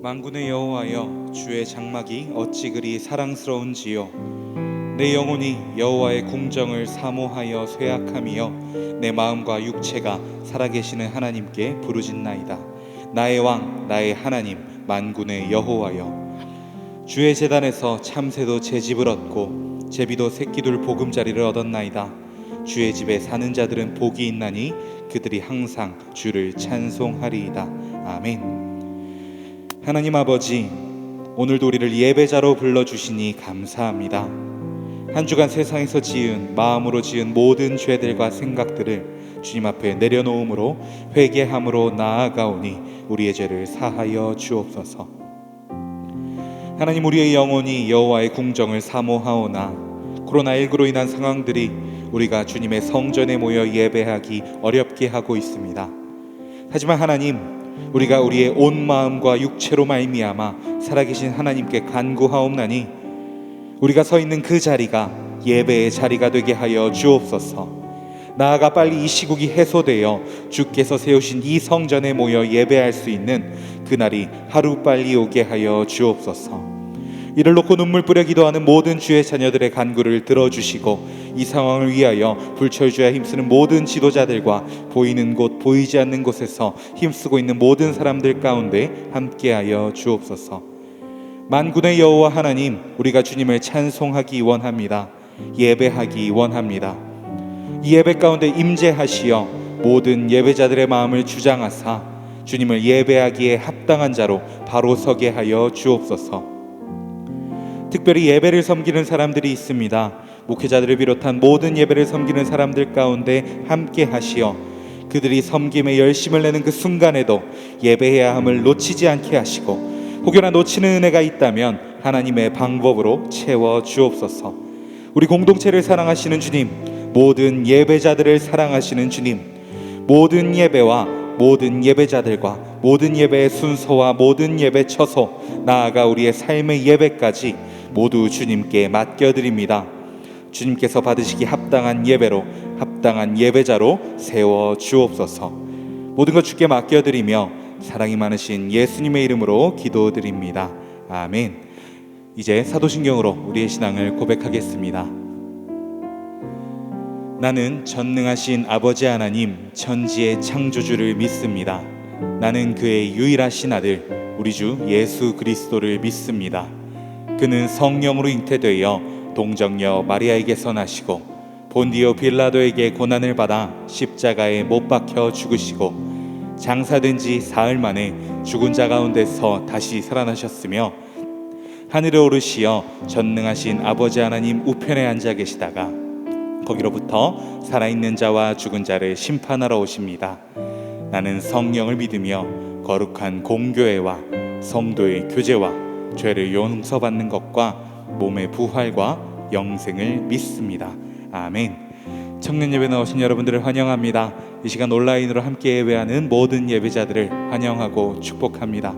만군의 여호와여, 주의 장막이 어찌 그리 사랑스러운지요. 내 영혼이 여호와의 궁정을 사모하여 쇠약함이여 내 마음과 육체가 살아계시는 하나님께 부르짖나이다. 나의 왕, 나의 하나님, 만군의 여호와여, 주의 제단에서 참새도 제 집을 얻고 제비도 새끼둘 보금자리를 얻었나이다. 주의 집에 사는 자들은 복이 있나니 그들이 항상 주를 찬송하리이다. 아멘. 하나님 아버지, 오늘도 우리를 예배자로 불러주시니 감사합니다. 한 주간 세상에서 지은, 마음으로 지은 모든 죄들과 생각들을 주님 앞에 내려놓음으로 회개함으로 나아가오니 우리의 죄를 사하여 주옵소서. 하나님, 우리의 영혼이 여호와의 궁정을 사모하오나 코로나19로 인한 상황들이 우리가 주님의 성전에 모여 예배하기 어렵게 하고 있습니다. 하지만 하나님, 우리가 우리의 온 마음과 육체로 말미암아 살아계신 하나님께 간구하옵나니 우리가 서 있는 그 자리가 예배의 자리가 되게 하여 주옵소서. 나아가 빨리 이 시국이 해소되어 주께서 세우신 이 성전에 모여 예배할 수 있는 그날이 하루빨리 오게 하여 주옵소서. 이를 놓고 눈물 뿌려 기도하는 모든 주의 자녀들의 간구를 들어주시고 이 상황을 위하여 불철주야 힘쓰는 모든 지도자들과 보이는 곳 보이지 않는 곳에서 힘쓰고 있는 모든 사람들 가운데 함께하여 주옵소서. 만군의 여호와 하나님, 우리가 주님을 찬송하기 원합니다. 예배하기 원합니다. 이 예배 가운데 임재하시어 모든 예배자들의 마음을 주장하사 주님을 예배하기에 합당한 자로 바로 서게 하여 주옵소서. 특별히 예배를 섬기는 사람들이 있습니다. 목회자들을 비롯한 모든 예배를 섬기는 사람들 가운데 함께 하시어 그들이 섬김에 열심을 내는 그 순간에도 예배해야 함을 놓치지 않게 하시고 혹여나 놓치는 은혜가 있다면 하나님의 방법으로 채워 주옵소서. 우리 공동체를 사랑하시는 주님, 모든 예배자들을 사랑하시는 주님, 모든 예배와 모든 예배자들과 모든 예배의 순서와 모든 예배 처소, 나아가 우리의 삶의 예배까지 모두 주님께 맡겨드립니다. 주님께서 받으시기 합당한 예배로, 합당한 예배자로 세워 주옵소서. 모든 것 주께 맡겨드리며 사랑이 많으신 예수님의 이름으로 기도드립니다. 아멘. 이제 사도신경으로 우리의 신앙을 고백하겠습니다. 나는 전능하신 아버지 하나님, 천지의 창조주를 믿습니다. 나는 그의 유일하신 아들 우리 주 예수 그리스도를 믿습니다. 그는 성령으로 잉태되어 동정녀 마리아에게서 나시고 본디오 빌라도에게 고난을 받아 십자가에 못 박혀 죽으시고 장사된 지 사흘 만에 죽은 자 가운데서 다시 살아나셨으며 하늘에 오르시어 전능하신 아버지 하나님 우편에 앉아 계시다가 거기로부터 살아있는 자와 죽은 자를 심판하러 오십니다. 나는 성령을 믿으며 거룩한 공교회와 성도의 교제와 죄를 용서받는 것과 몸의 부활과 영생을 믿습니다. 아멘. 청년 예배 나오신 여러분들을 환영합니다. 이 시간 온라인으로 함께 예배하는 모든 예배자들을 환영하고 축복합니다.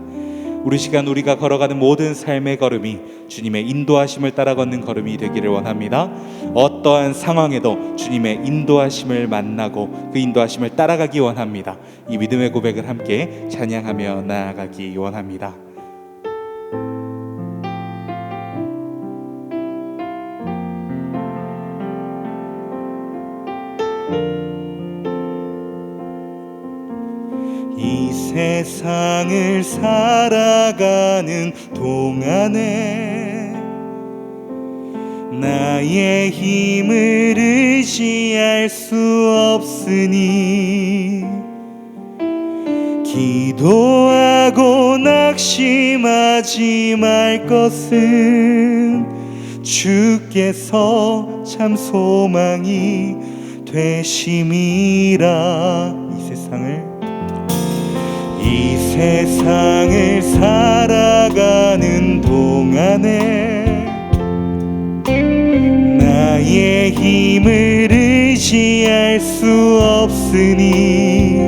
우리 시간 우리가 걸어가는 모든 삶의 걸음이 주님의 인도하심을 따라 걷는 걸음이 되기를 원합니다. 어떠한 상황에도 주님의 인도하심을 만나고 그 인도하심을 따라가기 원합니다. 이 믿음의 고백을 함께 찬양하며 나아가기 원합니다. 이 세상을 살아가는 동안에 나의 힘을 의지할 수 없으니 기도하고 낙심하지 말 것은 주께서 참 소망이 되심이라. 이 세상을 살아가는 동안에 나의 힘을 의지할 수 없으니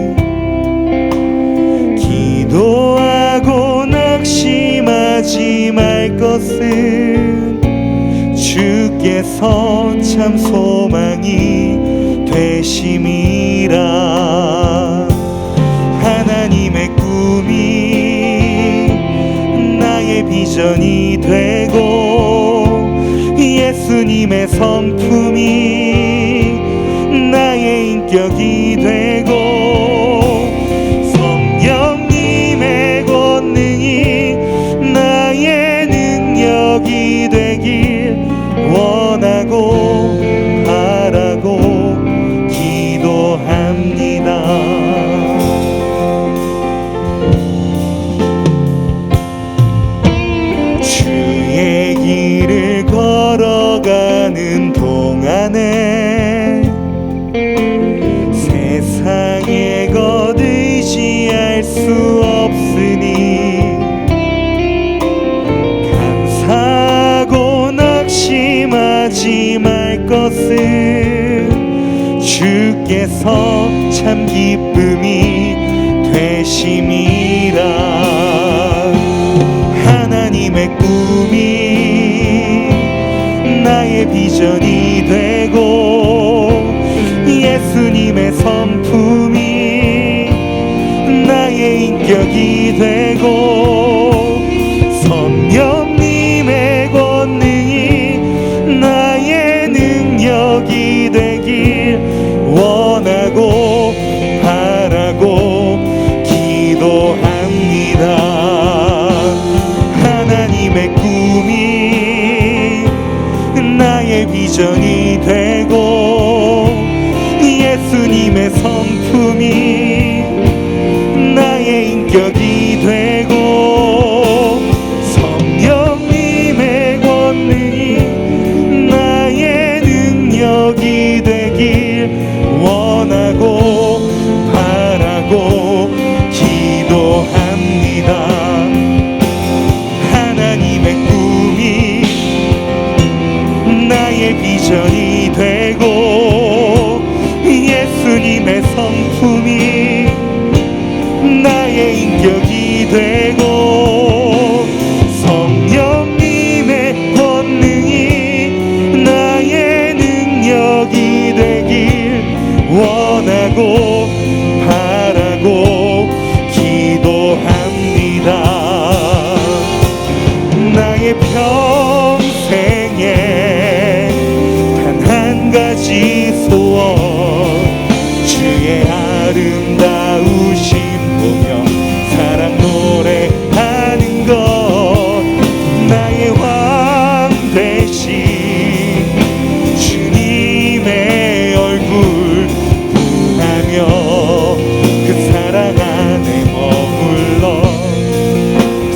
기도하고 낙심하지 말 것은 주께서 참 소망이 되심이라. 하나님의 꿈이 비전이 되고 예수님의 성품이 나의 인격이 되고 성령님의 권능이 나의 능력이 되길 원하고 바라고 기도합니다. 주의 길을 걸어가는 동안에 세상의 것 의지할 수 없으니 감사하고 낙심하지 말 것은 주께서 참 기쁨이 되심이라. 하나님의 꿈이 나의 비전이 되고 예수님의 성품이 나의 인격이 되고 성령님의 권능이 나의 능력이 되길 원하고 바라고 기도합니다. 하나님의 꿈이 나의 비전이 되고 예수님의 성품이 나의 인격이 되고 성령님의 권능이 나의 능력이 되길 원하고 바라고 기도합니다. 하나님의 꿈이 나의 비전이 되고 예수님의 성품이 나의 인격이 되고 성령님의 권능이 나의 능력이 되길 원하고 바라고 기도합니다. 나의 평생에 단 한 가지 소원 주의 아름다우심 보며 사랑 노래하는 것 나의 왕 되신 주님의 얼굴 구하며 그 사랑 안에 머물러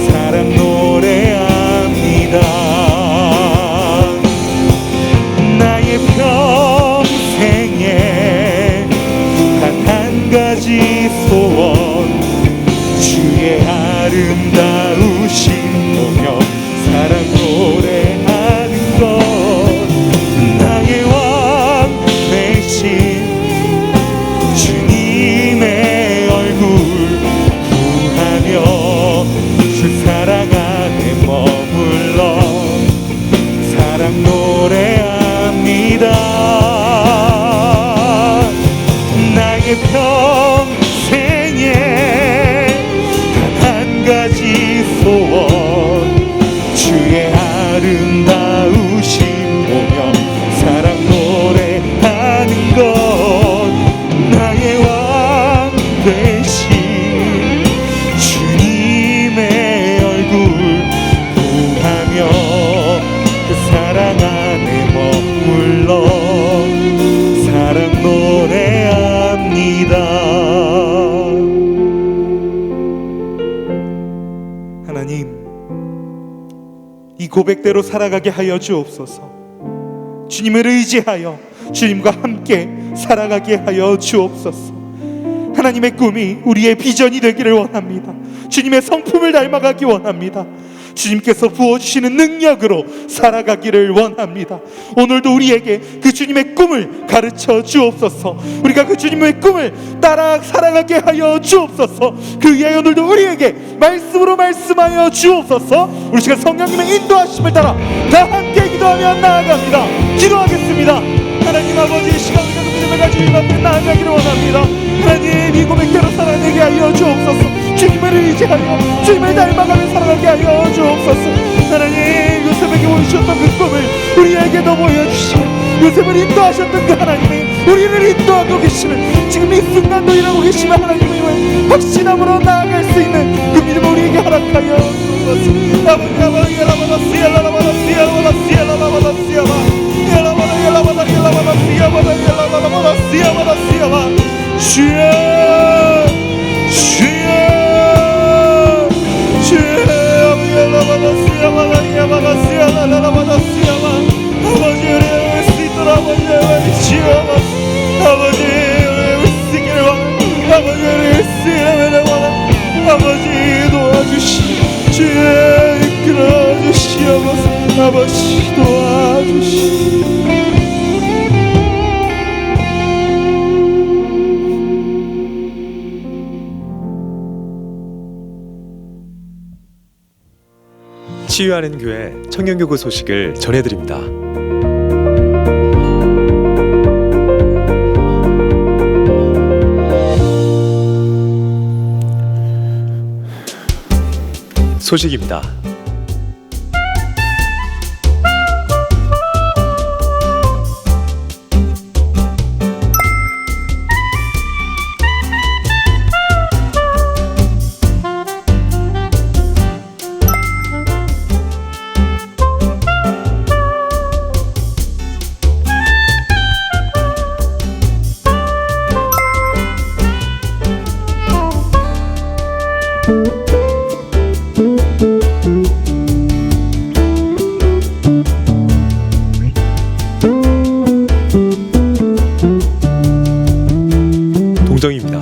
사랑 노래합니다. 나의 평생에 단 한 가지 소원 주의 아름다우심 보며 사랑 노래하는 것 나의 왕 되신 주님의 얼굴 구하며 주 사랑 안에 머물러 사랑 노래합니다. 나의 평생에 단 한 가지 소원 주의 아름다우심 보며 사랑 노래하는 것 나의 왕 되신 주님의 얼굴 구하며 그 사랑 안에 머물러 사랑 노래합니다. 하나님, 이 고백대로 살아가게 하여 주옵소서. 주님을 의지하여 주님과 함께 살아가게 하여 주옵소서. 하나님의 꿈이 우리의 비전이 되기를 원합니다. 주님의 성품을 닮아가기 원합니다. 주님께서 부어주시는 능력으로 살아가기를 원합니다. 오늘도 우리에게 그 주님의 꿈을 가르쳐 주옵소서. 우리가 그 주님의 꿈을 따라 살아가게 하여 주옵소서. 그 위하여 오늘도 우리에게 말씀으로 말씀하여 주옵소서. 우리 시간 성령님의 인도하심을 따라 다 함께 기도하며 나아갑니다. 기도하겠습니다. 하나님 아버지, 시간을 믿음을 내가 주님 앞에 나아가기를 원합니다. 하나님, 이 고백대로 살아내게 하여 주옵소서. 주님을 의지하여 주님을 닮아가며 살아가게 하여 주옵소서. 하나님, 요셉에게 보이셨던 그 꿈을 우리에게도 보여주시고 요셉을 인도하셨던 그 하나님이 우리를 인도하고 계시는 지금 이 순간도 일하고 계시는 하나님을 확신함으로 나아갈 수 있는 그 믿음을 우리에게 허락하여 주옵소서. 아버지, 아버지, 라바라시아, 라바라시아, 라바라시아, 라바라시아, 아버지, 우리의 수 있도록 아버지 지어주옵소서. 아버지, 우리의 쓰기를 원합니다. 아버지, 우리의 쓰기를 원합니다. 아버지, 도와주시 주의 이끌어 주시옵소서. 아버지, 도와주시. 치유하는 교회 청년교구 소식을 전해드립니다. 소식입니다. 동정입니다.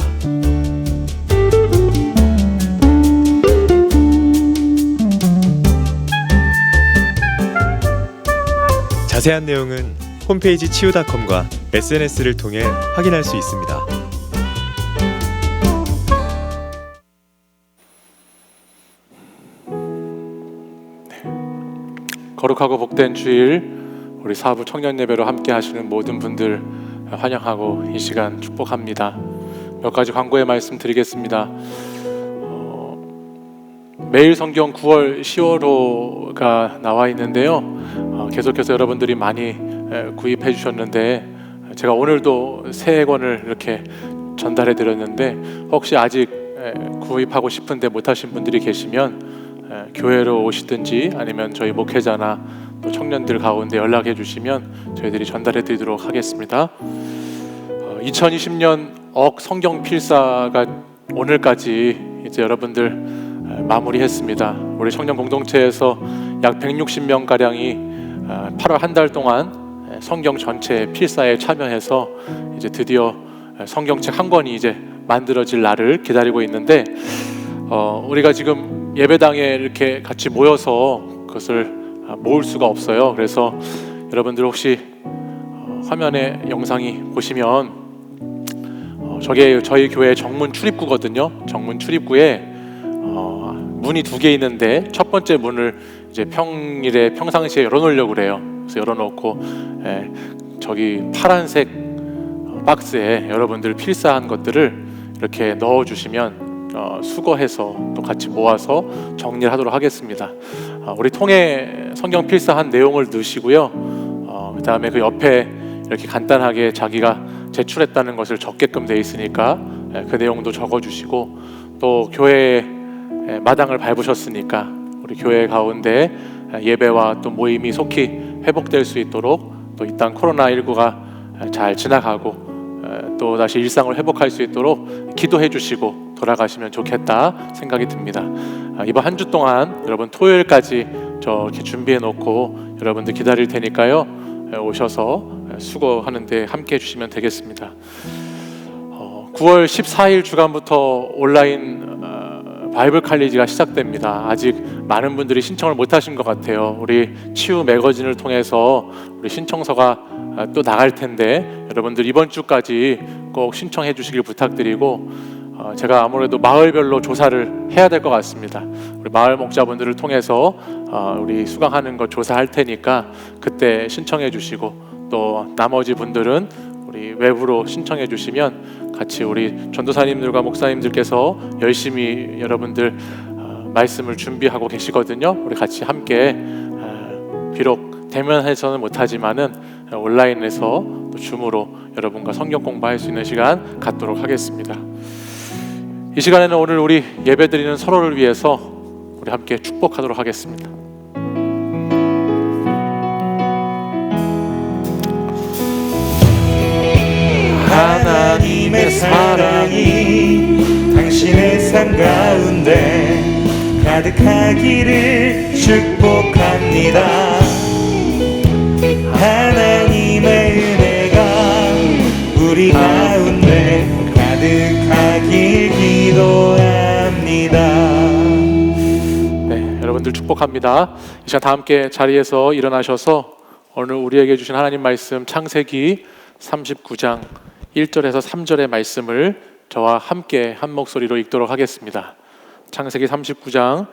자세한 내용은 홈페이지 치유닷컴과 SNS를 통해 확인할 수 있습니다. 거룩하고 복된 주일, 우리 사부 청년 예배로 함께 하시는 모든 분들 환영하고 이 시간 축복합니다. 몇 가지 광고의 말씀 드리겠습니다. 매일 성경 9월 10월호가 나와 있는데요. 계속해서 여러분들이 많이 구입해 주셨는데 제가 오늘도 3권을 이렇게 전달해 드렸는데 혹시 아직 구입하고 싶은데 못하신 분들이 계시면 교회로 오시든지 아니면 저희 목회자나 또 청년들 가운데 연락해 주시면 저희들이 전달해 드리도록 하겠습니다. 2020년 성경 필사가 오늘까지 이제 여러분들 마무리했습니다. 우리 청년 공동체에서 약 160명 가량이 8월 한 달 동안 성경 전체 필사에 참여해서 이제 드디어 성경책 한 권이 이제 만들어질 날을 기다리고 있는데 우리가 지금 예배당에 이렇게 같이 모여서 그것을 모을 수가 없어요. 그래서 여러분들 혹시 화면에 영상이 보시면 저게 저희 교회 정문 출입구거든요. 정문 출입구에 문이 2개 있는데 첫 번째 문을 이제 평상시에 열어놓으려고 그래요. 그래서 열어놓고 저기 파란색 박스에 여러분들 필사한 것들을 이렇게 넣어주시면 수거해서 또 같이 모아서 정리를 하도록 하겠습니다. 우리 통에 성경 필사한 내용을 넣으시고요. 그 다음에 그 옆에 이렇게 간단하게 자기가 제출했다는 것을 적게끔 돼 있으니까 그 내용도 적어주시고 또 교회 마당을 밟으셨으니까 우리 교회 가운데 예배와 또 모임이 속히 회복될 수 있도록 또 이 땅 코로나19가 잘 지나가고 또 다시 일상을 회복할 수 있도록 기도해 주시고 돌아가시면 좋겠다 생각이 듭니다. 이번 한 주 동안 여러분 토요일까지 저렇게 준비해 놓고 여러분들 기다릴 테니까요. 오셔서 수고하는데 함께 해주시면 되겠습니다. 9월 14일 주간부터 온라인 바이블 칼리지가 시작됩니다. 아직 많은 분들이 신청을 못 하신 것 같아요. 우리 치유 매거진을 통해서 우리 신청서가 또 나갈 텐데 여러분들 이번 주까지 꼭 신청해 주시길 부탁드리고 제가 아무래도 마을별로 조사를 해야 될 것 같습니다. 우리 마을 목자분들을 통해서 우리 수강하는 거 조사할 테니까 그때 신청해 주시고 또 나머지 분들은 우리 외부로 신청해 주시면 같이 우리 전도사님들과 목사님들께서 열심히 여러분들 말씀을 준비하고 계시거든요. 우리 같이 함께 비록 대면해서는 못하지만은 온라인에서 또 줌으로 여러분과 성경 공부할 수 있는 시간 갖도록 하겠습니다. 이 시간에는 오늘 우리 예배드리는 서로를 위해서 우리 함께 축복하도록 하겠습니다. 하나님의 사랑이 당신의 삶 가운데 가득하기를 축복합니다. 하나님의 은혜가 우리 가운데 가득하길 기도합니다. 네, 여러분들 축복합니다. 이 시간 다 함께 자리에서 일어나셔서 오늘 우리에게 주신 하나님 말씀 창세기 39장 1절에서 3절의 말씀을 저와 함께 한 목소리로 읽도록 하겠습니다. 창세기 39장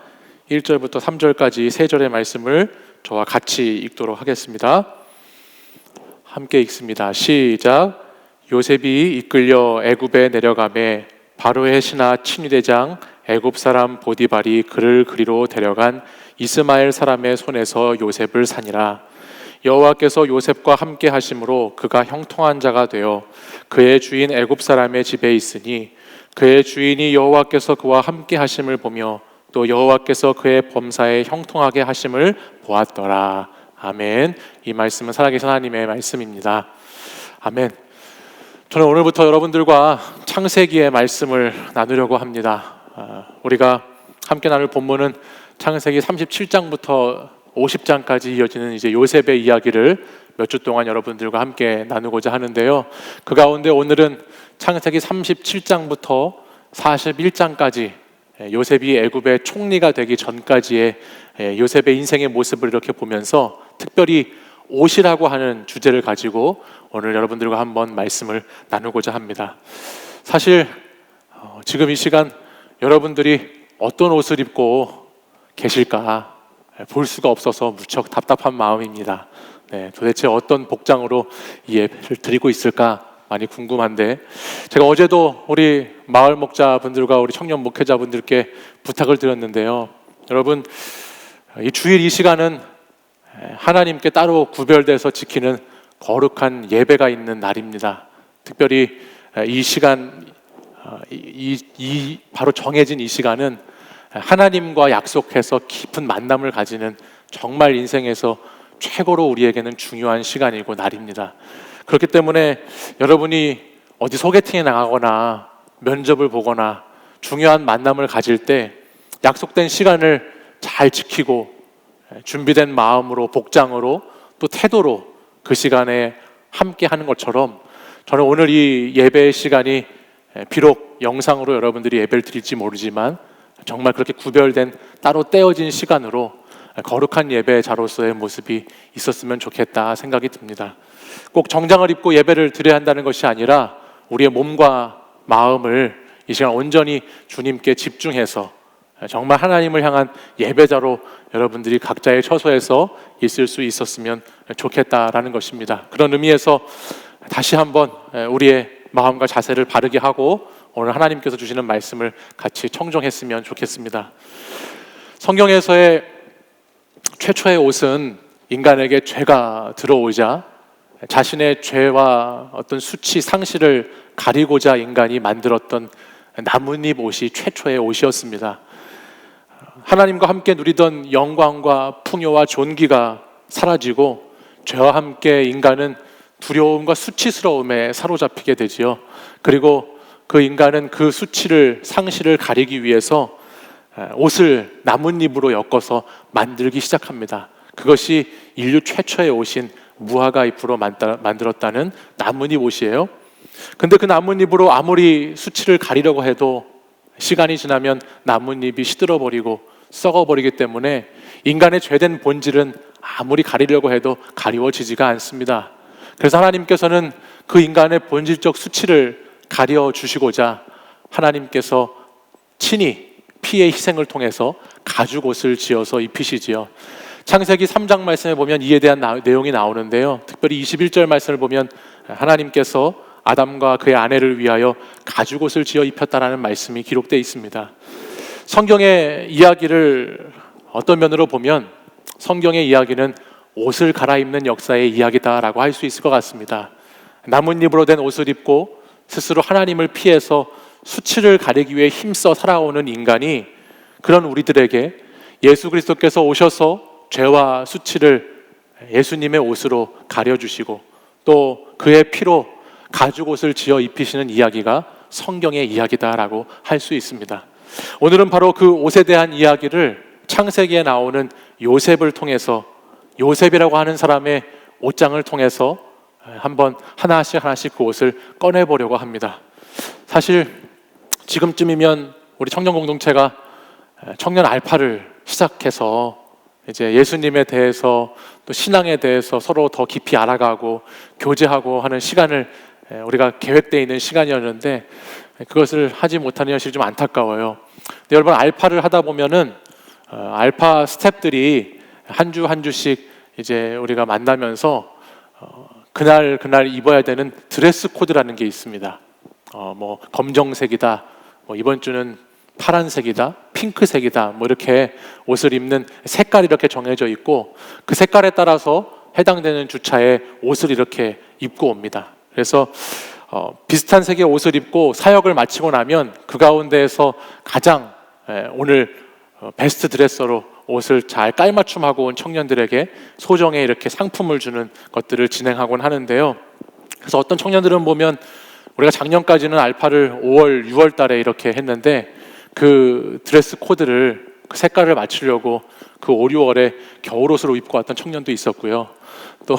1절부터 3절까지 세 절의 말씀을 저와 같이 읽도록 하겠습니다. 함께 읽습니다. 시작. 요셉이 이끌려 애굽에 내려가매 바로의 신하 친위대장 애굽 사람 보디발이 그를 그리로 데려간 이스마엘 사람의 손에서 요셉을 산이라. 여호와께서 요셉과 함께 하심으로 그가 형통한 자가 되어 그의 주인 애굽 사람의 집에 있으니 그의 주인이 여호와께서 그와 함께 하심을 보며 또 여호와께서 그의 범사에 형통하게 하심을 보았더라. 아멘. 이 말씀은 살아계신 하나님의 말씀입니다. 아멘. 저는 오늘부터 여러분들과 창세기의 말씀을 나누려고 합니다. 우리가 함께 나눌 본문은 창세기 37장부터 50장까지 이어지는 이제 요셉의 이야기를 몇 주 동안 여러분들과 함께 나누고자 하는데요. 그 가운데 오늘은 창세기 37장부터 41장까지 요셉이 애굽의 총리가 되기 전까지의 요셉의 인생의 모습을 이렇게 보면서 특별히 옷이라고 하는 주제를 가지고 오늘 여러분들과 한번 말씀을 나누고자 합니다. 사실 지금 이 시간 여러분들이 어떤 옷을 입고 계실까 볼 수가 없어서 무척 답답한 마음입니다. 네, 도대체 어떤 복장으로 이 예배를 드리고 있을까 많이 궁금한데, 제가 어제도 우리 마을 목자분들과 우리 청년 목회자분들께 부탁을 드렸는데요. 여러분, 이 주일 이 시간은 하나님께 따로 구별돼서 지키는 거룩한 예배가 있는 날입니다. 특별히 이 시간, 이 바로 정해진 이 시간은 하나님과 약속해서 깊은 만남을 가지는 정말 인생에서 최고로 우리에게는 중요한 시간이고 날입니다. 그렇기 때문에 여러분이 어디 소개팅에 나가거나 면접을 보거나 중요한 만남을 가질 때 약속된 시간을 잘 지키고 준비된 마음으로, 복장으로, 또 태도로 그 시간에 함께 하는 것처럼, 저는 오늘 이 예배의 시간이 비록 영상으로 여러분들이 예배를 드릴지 모르지만 정말 그렇게 구별된 따로 떼어진 시간으로 거룩한 예배자로서의 모습이 있었으면 좋겠다 생각이 듭니다. 꼭 정장을 입고 예배를 드려야 한다는 것이 아니라 우리의 몸과 마음을 이 시간 온전히 주님께 집중해서 정말 하나님을 향한 예배자로 여러분들이 각자의 처소에서 있을 수 있었으면 좋겠다라는 것입니다. 그런 의미에서 다시 한번 우리의 마음과 자세를 바르게 하고 오늘 하나님께서 주시는 말씀을 같이 청종했으면 좋겠습니다. 성경에서의 최초의 옷은 인간에게 죄가 들어오자 자신의 죄와 어떤 수치, 상실을 가리고자 인간이 만들었던 나뭇잎 옷이 최초의 옷이었습니다. 하나님과 함께 누리던 영광과 풍요와 존귀가 사라지고 죄와 함께 인간은 두려움과 수치스러움에 사로잡히게 되지요. 그리고 그 인간은 그 수치를, 상실을 가리기 위해서 옷을 나뭇잎으로 엮어서 만들기 시작합니다. 그것이 인류 최초의 옷인 무화과 잎으로 만들었다는 나뭇잎 옷이에요. 근데 그 나뭇잎으로 아무리 수치를 가리려고 해도 시간이 지나면 나뭇잎이 시들어버리고 썩어버리기 때문에 인간의 죄된 본질은 아무리 가리려고 해도 가리워지지가 않습니다. 그래서 하나님께서는 그 인간의 본질적 수치를 가려주시고자 하나님께서 친히 피의 희생을 통해서 가죽옷을 지어서 입히시지요. 창세기 3장 말씀에 보면 이에 대한 내용이 나오는데요. 특별히 21절 말씀을 보면 하나님께서 아담과 그의 아내를 위하여 가죽옷을 지어 입혔다라는 말씀이 기록되어 있습니다. 성경의 이야기를 어떤 면으로 보면 성경의 이야기는 옷을 갈아입는 역사의 이야기다라고 할 수 있을 것 같습니다. 나뭇잎으로 된 옷을 입고 스스로 하나님을 피해서 수치를 가리기 위해 힘써 살아오는 인간이 그런 우리들에게 예수 그리스도께서 오셔서 죄와 수치를 예수님의 옷으로 가려주시고 또 그의 피로 가죽옷을 지어 입히시는 이야기가 성경의 이야기다라고 할 수 있습니다. 오늘은 바로 그 옷에 대한 이야기를 창세기에 나오는 요셉을 통해서, 요셉이라고 하는 사람의 옷장을 통해서 한번 하나씩 그 옷을 꺼내보려고 합니다. 사실 지금쯤이면 우리 청년 공동체가 청년 알파를 시작해서 이제 예수님에 대해서 또 신앙에 대해서 서로 더 깊이 알아가고 교제하고 하는 시간을 우리가 계획되어 있는 시간이었는데 그것을 하지 못하는 현실이 좀 안타까워요. 근데 여러분, 알파를 하다 보면은 알파 스텝들이 한 주씩 이제 우리가 만나면서 그날 입어야 되는 드레스 코드라는 게 있습니다. 뭐 검정색이다, 뭐 이번 주는 파란색이다, 핑크색이다, 뭐 이렇게 옷을 입는 색깔이 이렇게 정해져 있고 그 색깔에 따라서 해당되는 주차에 옷을 이렇게 입고 옵니다. 그래서 비슷한 색의 옷을 입고 사역을 마치고 나면 그 가운데에서 가장 오늘 베스트 드레서로 옷을 잘 깔맞춤하고 온 청년들에게 소정의 이렇게 상품을 주는 것들을 진행하곤 하는데요. 그래서 어떤 청년들은 보면 우리가 작년까지는 알파를 5월, 6월 달에 이렇게 했는데 그 드레스 코드를, 그 색깔을 맞추려고 그 5, 6월에 겨울옷으로 입고 왔던 청년도 있었고요. 또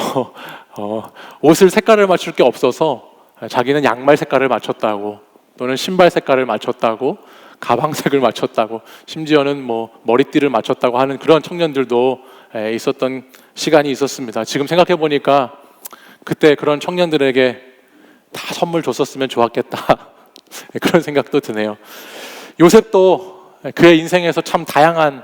옷을 색깔을 맞출 게 없어서 자기는 양말 색깔을 맞췄다고, 또는 신발 색깔을 맞췄다고, 가방색을 맞췄다고, 심지어는 뭐 머리띠를 맞췄다고 하는 그런 청년들도 있었던 시간이 있었습니다. 지금 생각해 보니까 그때 그런 청년들에게 다 선물 줬었으면 좋았겠다 그런 생각도 드네요. 요셉도 그의 인생에서 참 다양한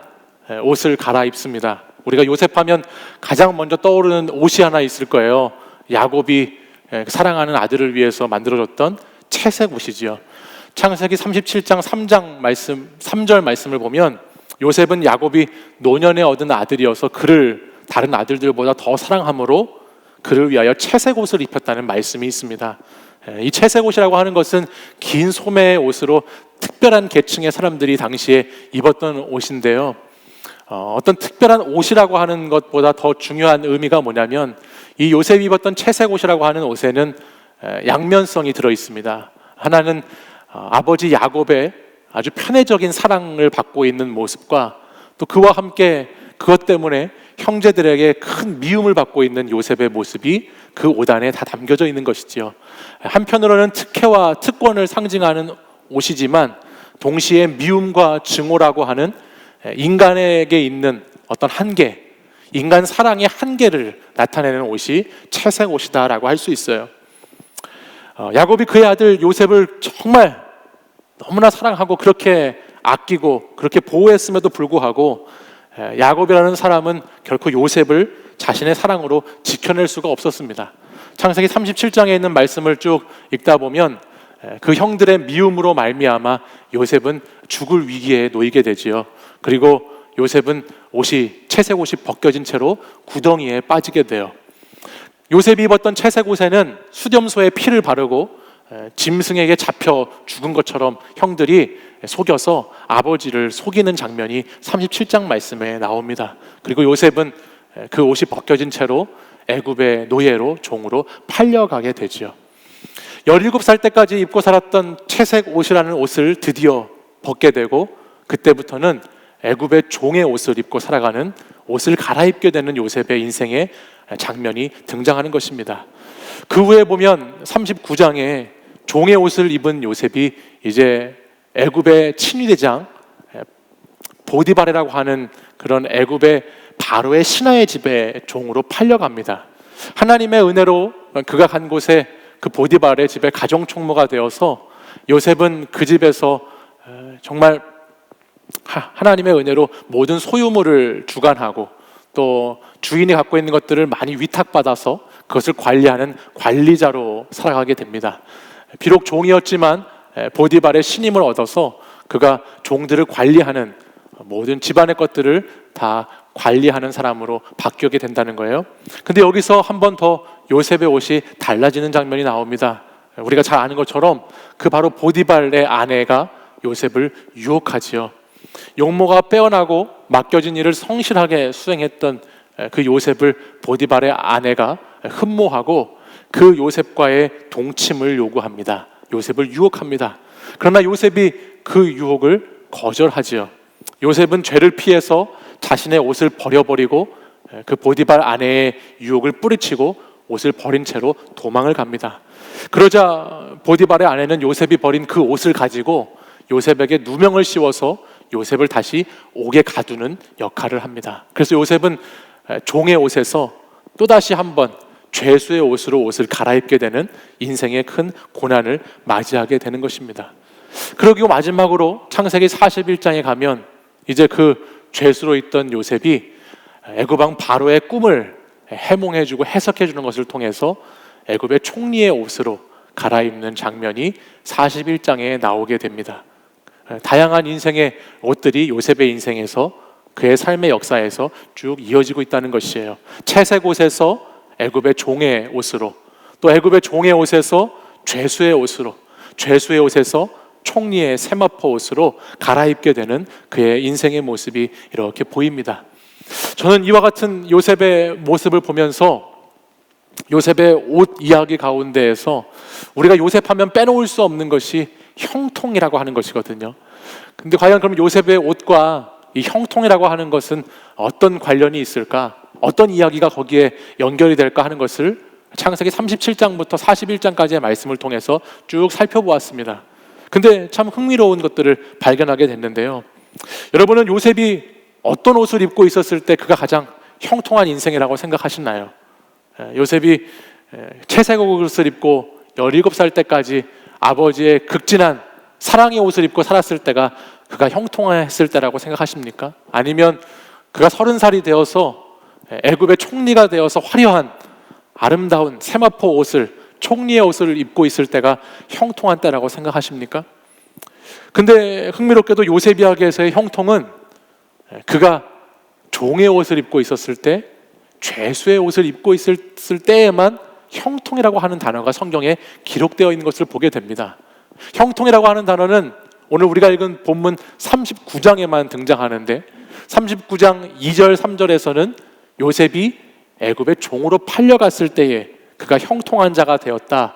옷을 갈아입습니다. 우리가 요셉하면 가장 먼저 떠오르는 옷이 하나 있을 거예요. 야곱이 사랑하는 아들을 위해서 만들어줬던 채색 옷이지요. 창세기 37장 3절 말씀을 보면 요셉은 야곱이 노년에 얻은 아들이어서 그를 다른 아들들보다 더 사랑함으로 그를 위하여 채색 옷을 입혔다는 말씀이 있습니다. 이 채색 옷이라고 하는 것은 긴 소매의 옷으로 특별한 계층의 사람들이 당시에 입었던 옷인데요. 어떤 특별한 옷이라고 하는 것보다 더 중요한 의미가 뭐냐면 이 요셉이 입었던 채색 옷이라고 하는 옷에는 양면성이 들어 있습니다. 하나는 아버지 야곱의 아주 편애적인 사랑을 받고 있는 모습과 또 그와 함께 그것 때문에 형제들에게 큰 미움을 받고 있는 요셉의 모습이 그 옷 안에 다 담겨져 있는 것이지요. 한편으로는 특혜와 특권을 상징하는 옷이지만 동시에 미움과 증오라고 하는 인간에게 있는 어떤 한계, 인간 사랑의 한계를 나타내는 옷이 채색 옷이다라고 할 수 있어요. 야곱이 그의 아들 요셉을 정말 너무나 사랑하고 그렇게 아끼고 그렇게 보호했음에도 불구하고 야곱이라는 사람은 결코 요셉을 자신의 사랑으로 지켜낼 수가 없었습니다. 창세기 37장에 있는 말씀을 쭉 읽다 보면 그 형들의 미움으로 말미암아 요셉은 죽을 위기에 놓이게 되지요. 그리고 요셉은 채색 옷이 벗겨진 채로 구덩이에 빠지게 돼요. 요셉이 입었던 채색 옷에는 수렴소에 피를 바르고 짐승에게 잡혀 죽은 것처럼 형들이 속여서 아버지를 속이는 장면이 37장 말씀에 나옵니다. 그리고 요셉은 그 옷이 벗겨진 채로 애굽의 노예로, 종으로 팔려가게 되죠. 17살 때까지 입고 살았던 채색 옷이라는 옷을 드디어 벗게 되고 그때부터는 애굽의 종의 옷을 입고 살아가는, 옷을 갈아입게 되는 요셉의 인생의 장면이 등장하는 것입니다. 그 후에 보면 39장에 종의 옷을 입은 요셉이 이제 애굽의 친위대장 보디바레라고 하는 그런 애굽의 바로의 신하의 집에 종으로 팔려갑니다. 하나님의 은혜로 그가 간 곳에 그 보디바레의 집에 가정 총무가 되어서 요셉은 그 집에서 정말 하나님의 은혜로 모든 소유물을 주관하고 또 주인이 갖고 있는 것들을 많이 위탁받아서 그것을 관리하는 관리자로 살아가게 됩니다. 비록 종이었지만 보디발의 신임을 얻어서 그가 종들을 관리하는, 모든 집안의 것들을 다 관리하는 사람으로 바뀌게 된다는 거예요. 근데 여기서 한 번 더 요셉의 옷이 달라지는 장면이 나옵니다. 우리가 잘 아는 것처럼 그 바로 보디발의 아내가 요셉을 유혹하지요. 용모가 빼어나고 맡겨진 일을 성실하게 수행했던 그 요셉을 보디발의 아내가 흠모하고 그 요셉과의 동침을 요구합니다. 요셉을 유혹합니다. 그러나 요셉이 그 유혹을 거절하지요. 요셉은 죄를 피해서 자신의 옷을 버려버리고 그 보디발 아내의 유혹을 뿌리치고 옷을 버린 채로 도망을 갑니다. 그러자 보디발의 아내는 요셉이 버린 그 옷을 가지고 요셉에게 누명을 씌워서 요셉을 다시 옥에 가두는 역할을 합니다. 그래서 요셉은 종의 옷에서 또다시 한번 죄수의 옷으로 옷을 갈아입게 되는 인생의 큰 고난을 맞이하게 되는 것입니다. 그러고 마지막으로 창세기 41장에 가면 이제 그 죄수로 있던 요셉이 애굽 왕 바로의 꿈을 해몽해주고 해석해주는 것을 통해서 애굽의 총리의 옷으로 갈아입는 장면이 41장에 나오게 됩니다. 다양한 인생의 옷들이 요셉의 인생에서, 그의 삶의 역사에서 쭉 이어지고 있다는 것이에요. 채색 옷에서 애굽의 종의 옷으로, 또 애굽의 종의 옷에서 죄수의 옷으로, 죄수의 옷에서 총리의 세마포 옷으로 갈아입게 되는 그의 인생의 모습이 이렇게 보입니다. 저는 이와 같은 요셉의 모습을 보면서 요셉의 옷 이야기 가운데에서 우리가 요셉하면 빼놓을 수 없는 것이 형통이라고 하는 것이거든요. 근데 과연 그럼 요셉의 옷과 이 형통이라고 하는 것은 어떤 관련이 있을까? 어떤 이야기가 거기에 연결이 될까 하는 것을 창세기 37장부터 41장까지의 말씀을 통해서 쭉 살펴보았습니다. 근데 참 흥미로운 것들을 발견하게 됐는데요. 여러분은 요셉이 어떤 옷을 입고 있었을 때 그가 가장 형통한 인생이라고 생각하시나요? 요셉이 채색 옷을 입고 17살 때까지 아버지의 극진한 사랑의 옷을 입고 살았을 때가 그가 형통했을 때라고 생각하십니까? 아니면 그가 30살이 되어서 애굽의 총리가 되어서 화려한 아름다운 세마포 옷을, 총리의 옷을 입고 있을 때가 형통한 때라고 생각하십니까? 근데 흥미롭게도 요셉 이야기에서의 형통은 그가 종의 옷을 입고 있었을 때, 죄수의 옷을 입고 있을 때에만 형통이라고 하는 단어가 성경에 기록되어 있는 것을 보게 됩니다. 형통이라고 하는 단어는 오늘 우리가 읽은 본문 39장에만 등장하는데 39장 2절 3절에서는 요셉이 애굽의 종으로 팔려갔을 때에 그가 형통한 자가 되었다,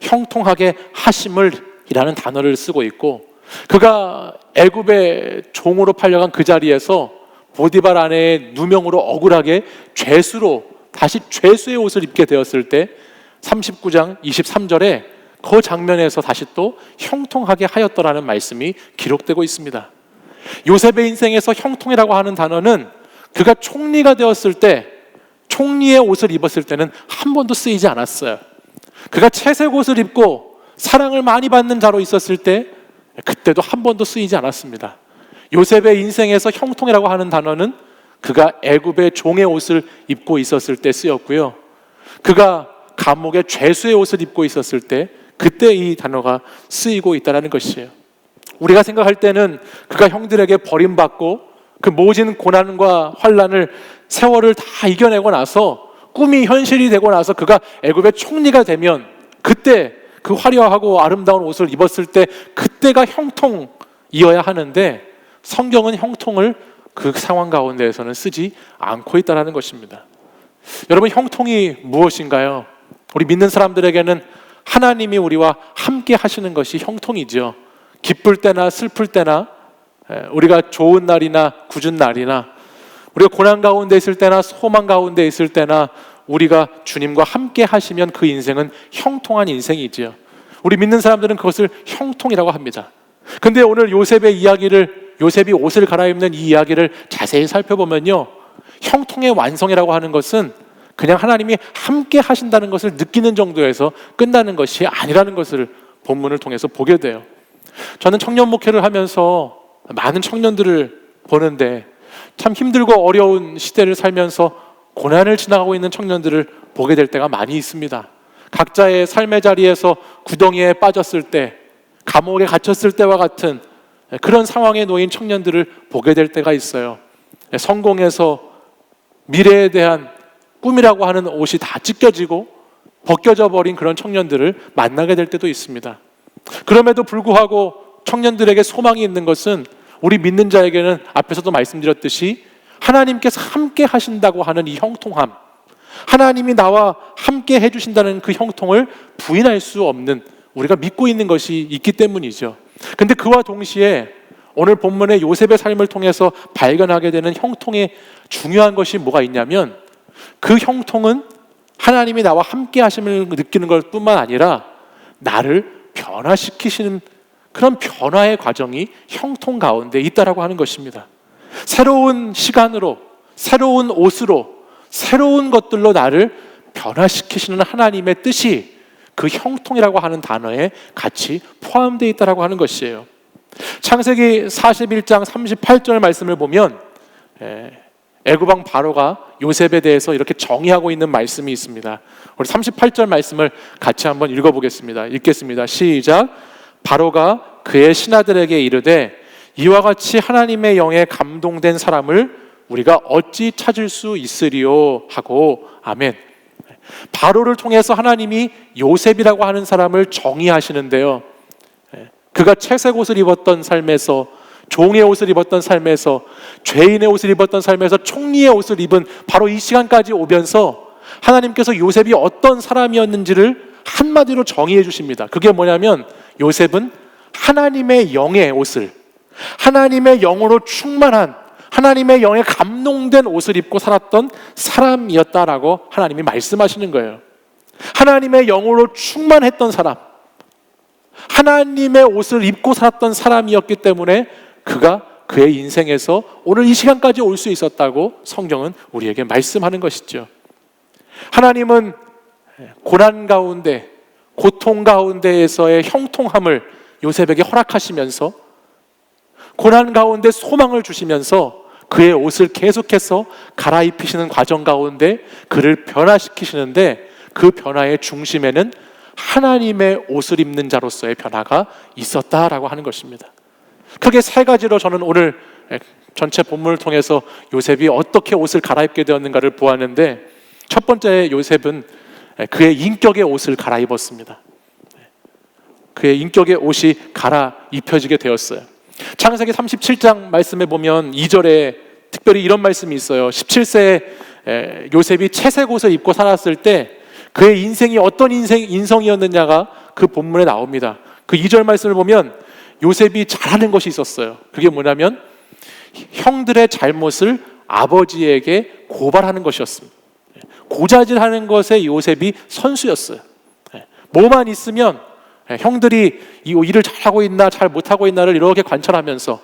형통하게 하심을 이라는 단어를 쓰고 있고, 그가 애굽의 종으로 팔려간 그 자리에서 보디발 아내의 누명으로 억울하게 죄수로 다시 죄수의 옷을 입게 되었을 때 39장 23절에 그 장면에서 다시 또 형통하게 하였더라는 말씀이 기록되고 있습니다. 요셉의 인생에서 형통이라고 하는 단어는 그가 총리가 되었을 때, 총리의 옷을 입었을 때는 한 번도 쓰이지 않았어요. 그가 채색 옷을 입고 사랑을 많이 받는 자로 있었을 때 그때도 한 번도 쓰이지 않았습니다. 요셉의 인생에서 형통이라고 하는 단어는 그가 애굽의 종의 옷을 입고 있었을 때 쓰였고요, 그가 감옥의 죄수의 옷을 입고 있었을 때 그때 이 단어가 쓰이고 있다는 것이에요. 우리가 생각할 때는 그가 형들에게 버림받고 그 모진 고난과 환난을, 세월을 다 이겨내고 나서 꿈이 현실이 되고 나서 그가 애굽의 총리가 되면 그때 그 화려하고 아름다운 옷을 입었을 때 그때가 형통이어야 하는데, 성경은 형통을 그 상황 가운데에서는 쓰지 않고 있다는 것입니다. 여러분, 형통이 무엇인가요? 우리 믿는 사람들에게는 하나님이 우리와 함께 하시는 것이 형통이죠. 기쁠 때나 슬플 때나, 우리가 좋은 날이나 굳은 날이나, 우리가 고난 가운데 있을 때나 소망 가운데 있을 때나 우리가 주님과 함께 하시면 그 인생은 형통한 인생이지요. 우리 믿는 사람들은 그것을 형통이라고 합니다. 근데 오늘 요셉의 이야기를, 요셉이 옷을 갈아입는 이 이야기를 자세히 살펴보면요, 형통의 완성이라고 하는 것은 그냥 하나님이 함께 하신다는 것을 느끼는 정도에서 끝나는 것이 아니라는 것을 본문을 통해서 보게 돼요. 저는 청년 목회를 하면서 많은 청년들을 보는데 참 힘들고 어려운 시대를 살면서 고난을 지나가고 있는 청년들을 보게 될 때가 많이 있습니다. 각자의 삶의 자리에서 구덩이에 빠졌을 때, 감옥에 갇혔을 때와 같은 그런 상황에 놓인 청년들을 보게 될 때가 있어요. 성공해서 미래에 대한 꿈이라고 하는 옷이 다 찢겨지고 벗겨져 버린 그런 청년들을 만나게 될 때도 있습니다. 그럼에도 불구하고 청년들에게 소망이 있는 것은 우리 믿는 자에게는 앞에서도 말씀드렸듯이 하나님께서 함께 하신다고 하는 이 형통함, 하나님이 나와 함께 해주신다는 그 형통을 부인할 수 없는, 우리가 믿고 있는 것이 있기 때문이죠. 근데 그와 동시에 오늘 본문의 요셉의 삶을 통해서 발견하게 되는 형통의 중요한 것이 뭐가 있냐면, 그 형통은 하나님이 나와 함께 하심을 느끼는 것 뿐만 아니라 나를 변화시키시는 그런 변화의 과정이 형통 가운데 있다라고 하는 것입니다. 새로운 시간으로, 새로운 옷으로, 새로운 것들로 나를 변화시키시는 하나님의 뜻이 그 형통이라고 하는 단어에 같이 포함되어 있다라고 하는 것이에요. 창세기 41장 38절 말씀을 보면 애굽왕 바로가 요셉에 대해서 이렇게 정의하고 있는 말씀이 있습니다. 우리 38절 말씀을 같이 한번 읽어보겠습니다. 읽겠습니다. 시작. 바로가 그의 신하들에게 이르되 이와 같이 하나님의 영에 감동된 사람을 우리가 어찌 찾을 수 있으리요 하고, 아멘. 바로를 통해서 하나님이 요셉이라고 하는 사람을 정의하시는데요, 그가 채색 옷을 입었던 삶에서, 종의 옷을 입었던 삶에서, 죄인의 옷을 입었던 삶에서 총리의 옷을 입은 바로 이 시간까지 오면서 하나님께서 요셉이 어떤 사람이었는지를 한마디로 정의해 주십니다. 그게 뭐냐면, 요셉은 하나님의 영의 옷을, 하나님의 영으로 충만한, 하나님의 영에 감동된 옷을 입고 살았던 사람이었다라고 하나님이 말씀하시는 거예요. 하나님의 영으로 충만했던 사람, 하나님의 옷을 입고 살았던 사람이었기 때문에 그가 그의 인생에서 오늘 이 시간까지 올 수 있었다고 성경은 우리에게 말씀하는 것이죠. 하나님은 고난 가운데, 고통 가운데에서의 형통함을 요셉에게 허락하시면서, 고난 가운데 소망을 주시면서 그의 옷을 계속해서 갈아입히시는 과정 가운데 그를 변화시키시는데, 그 변화의 중심에는 하나님의 옷을 입는 자로서의 변화가 있었다라고 하는 것입니다. 크게 세 가지로 저는 오늘 전체 본문을 통해서 요셉이 어떻게 옷을 갈아입게 되었는가를 보았는데, 첫 번째, 요셉은 그의 인격의 옷을 갈아입었습니다. 그의 인격의 옷이 갈아입혀지게 되었어요. 창세기 37장 말씀에 보면 2절에 특별히 이런 말씀이 있어요. 17세에 요셉이 채색 옷을 입고 살았을 때 그의 인생이 어떤 인성이었느냐가 그 본문에 나옵니다. 그 2절 말씀을 보면 요셉이 잘하는 것이 있었어요. 그게 뭐냐면 형들의 잘못을 아버지에게 고발하는 것이었습니다. 고자질하는 것에 요셉이 선수였어요. 뭐만 있으면 형들이 이 일을 잘하고 있나 잘 못하고 있나를 이렇게 관찰하면서,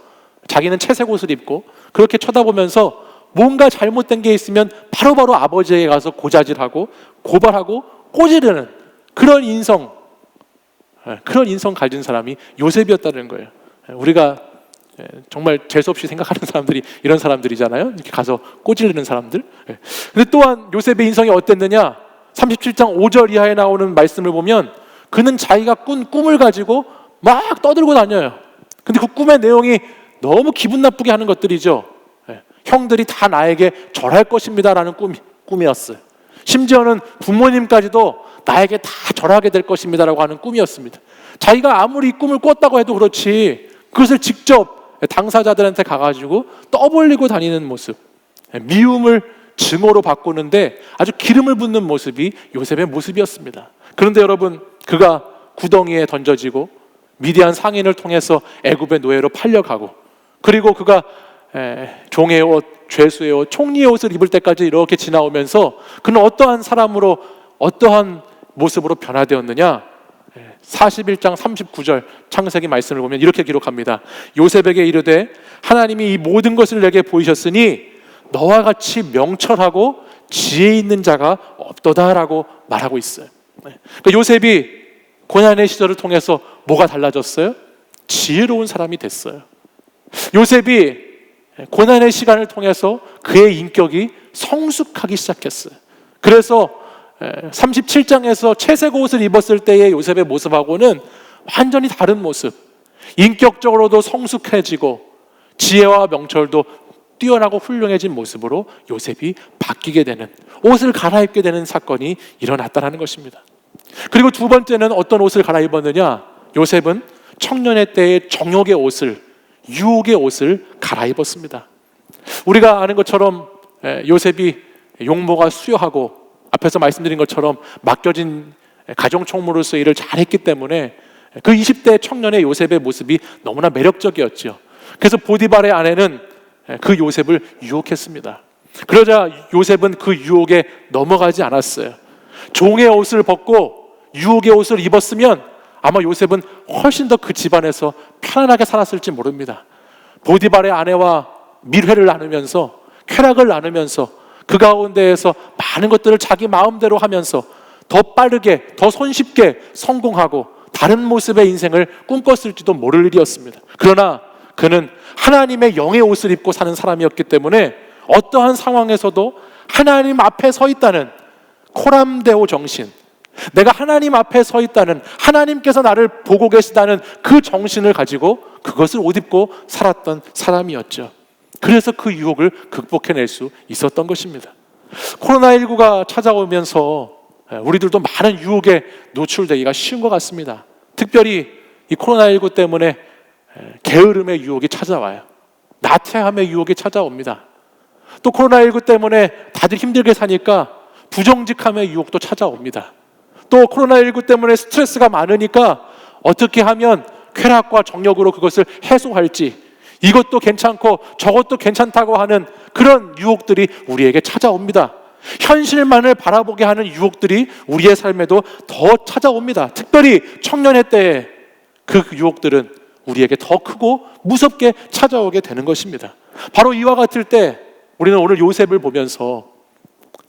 자기는 채색 옷을 입고 그렇게 쳐다보면서 뭔가 잘못된 게 있으면 바로바로 아버지에게 가서 고자질하고 고발하고 꼬지르는 그런 인성 가진 사람이 요셉이었다는 거예요. 우리가 정말 재수없이 생각하는 사람들이 이런 사람들이잖아요. 이렇게 가서 꼬질르는 사람들. 근데 또한 요셉의 인성이 어땠느냐? 37장 5절 이하에 나오는 말씀을 보면 그는 자기가 꾼 꿈을 가지고 막 떠들고 다녀요. 근데 그 꿈의 내용이 너무 기분 나쁘게 하는 것들이죠. 형들이 다 나에게 절할 것입니다라는 꿈이었어요. 심지어는 부모님까지도 나에게 다 절하게 될 것입니다라고 하는 꿈이었습니다. 자기가 아무리 이 꿈을 꿨다고 해도 그렇지, 그것을 직접 당사자들한테 가가지고 떠벌리고 다니는 모습, 미움을 증오로 바꾸는데 아주 기름을 붓는 모습이 요셉의 모습이었습니다. 그런데 여러분, 그가 구덩이에 던져지고 미디안 상인을 통해서 애굽의 노예로 팔려가고, 그리고 그가 종의 옷, 죄수의 옷, 총리의 옷을 입을 때까지 이렇게 지나오면서 그는 어떠한 사람으로, 어떠한 모습으로 변화되었느냐? 41장 39절 창세기 말씀을 보면 이렇게 기록합니다. 요셉에게 이르되 하나님이 이 모든 것을 내게 보이셨으니 너와 같이 명철하고 지혜 있는 자가 없도다라고 말하고 있어요. 그러니까 요셉이 고난의 시절을 통해서 뭐가 달라졌어요? 지혜로운 사람이 됐어요. 요셉이 고난의 시간을 통해서 그의 인격이 성숙하기 시작했어요. 그래서 37장에서 채색 옷을 입었을 때의 요셉의 모습하고는 완전히 다른 모습, 인격적으로도 성숙해지고 지혜와 명철도 뛰어나고 훌륭해진 모습으로 요셉이 바뀌게 되는, 옷을 갈아입게 되는 사건이 일어났다는 것입니다. 그리고 두 번째는 어떤 옷을 갈아입었느냐? 요셉은 청년의 때의 정욕의 옷을, 유혹의 옷을 갈아입었습니다. 우리가 아는 것처럼 요셉이 용모가 수여하고 앞에서 말씀드린 것처럼 맡겨진 가정총무로서 일을 잘했기 때문에 그 20대 청년의 요셉의 모습이 너무나 매력적이었죠. 그래서 보디발의 아내는 그 요셉을 유혹했습니다. 그러자 요셉은 그 유혹에 넘어가지 않았어요. 종의 옷을 벗고 유혹의 옷을 입었으면 아마 요셉은 훨씬 더 그 집안에서 편안하게 살았을지 모릅니다. 보디발의 아내와 밀회를 나누면서, 쾌락을 나누면서 그 가운데에서 많은 것들을 자기 마음대로 하면서 더 빠르게, 더 손쉽게 성공하고 다른 모습의 인생을 꿈꿨을지도 모를 일이었습니다. 그러나 그는 하나님의 영의 옷을 입고 사는 사람이었기 때문에 어떠한 상황에서도 하나님 앞에 서 있다는 코람데오 정신, 내가 하나님 앞에 서 있다는, 하나님께서 나를 보고 계시다는 그 정신을 가지고 그것을 옷 입고 살았던 사람이었죠. 그래서 그 유혹을 극복해낼 수 있었던 것입니다. 코로나19가 찾아오면서 우리들도 많은 유혹에 노출되기가 쉬운 것 같습니다. 특별히 이 코로나19 때문에 게으름의 유혹이 찾아와요. 나태함의 유혹이 찾아옵니다. 또 코로나19 때문에 다들 힘들게 사니까 부정직함의 유혹도 찾아옵니다. 또 코로나19 때문에 스트레스가 많으니까 어떻게 하면 쾌락과 정욕으로 그것을 해소할지, 이것도 괜찮고 저것도 괜찮다고 하는 그런 유혹들이 우리에게 찾아옵니다. 현실만을 바라보게 하는 유혹들이 우리의 삶에도 더 찾아옵니다. 특별히 청년의 때에 그 유혹들은 우리에게 더 크고 무섭게 찾아오게 되는 것입니다. 바로 이와 같을 때 우리는 오늘 요셉을 보면서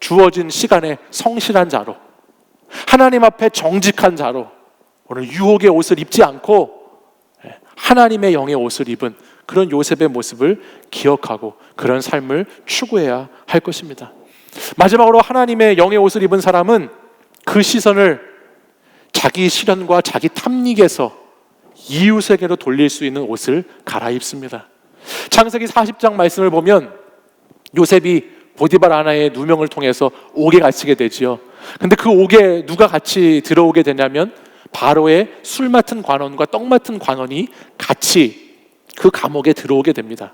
주어진 시간에 성실한 자로, 하나님 앞에 정직한 자로, 오늘 유혹의 옷을 입지 않고 하나님의 영의 옷을 입은 그런 요셉의 모습을 기억하고 그런 삶을 추구해야 할 것입니다. 마지막으로 하나님의 영의 옷을 입은 사람은 그 시선을 자기 실현과 자기 탐닉에서 이웃에게로 돌릴 수 있는 옷을 갈아입습니다. 창세기 40장 말씀을 보면 요셉이 보디발 아내의 누명을 통해서 옥에 갇히게 되지요. 근데 그 옥에 누가 같이 들어오게 되냐면 바로의 술 맡은 관원과 떡 맡은 관원이 같이 그 감옥에 들어오게 됩니다.